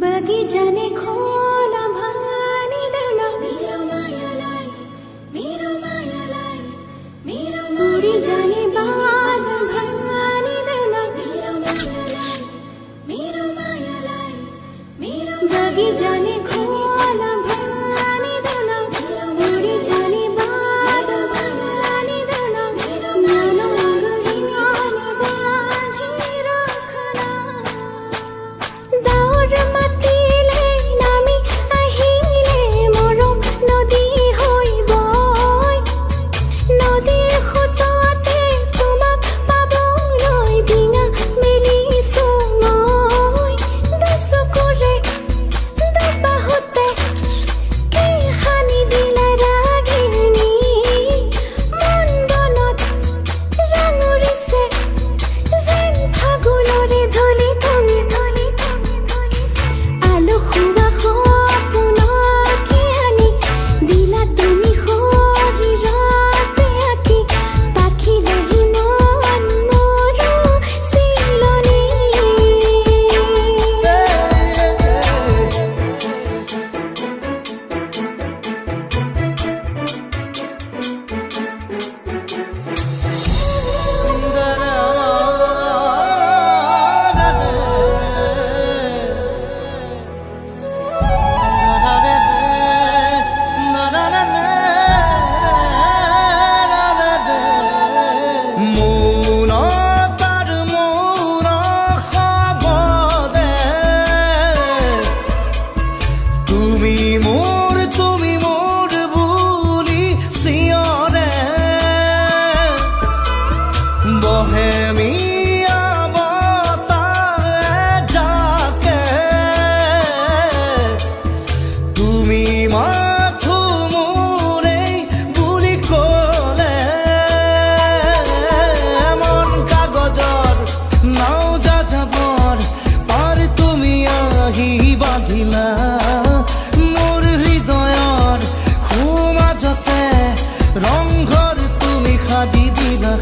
बगीचाने खोला भानी दरना मेरो मायालाई मेरो मुड़ी जाने बाद भानी दरना मेरो मायालाई बगीचाने खोला भानी दरना मुड़ी जाने बाद भानी दरना मेरो मायालाई बांधी रखना दावर मातिले नामी আহিলে মৰম নদী হৈ বয় নদীৰ সোঁততে তোমাক পাবলৈ দিনা মেলিছো মই দুচকুৰে দুবাহুতে কি হানি দিলা ৰাগিনী মন বনত ৰাঙুৰিছে যেন ফাগুনৰে ধূলি তুমি আলো খুৱা সপোনকে আনি দিলা তুমি শৰীৰতে আঁকি পাখিলেহি মন মোৰো চিলনি তুমি মোৰ বুলি চিঞৰে বহেমিয়া বতাহে জাকে তুমি মাথো মোৰেই বুলি ক'লে মন কাগজৰ নাও যাযাবৰ পাৰ তুমি আহি বান্ধিলা মোৰ হৃদয়ৰ সোমাজতে ৰংঘৰ তুমি সাজি দিলা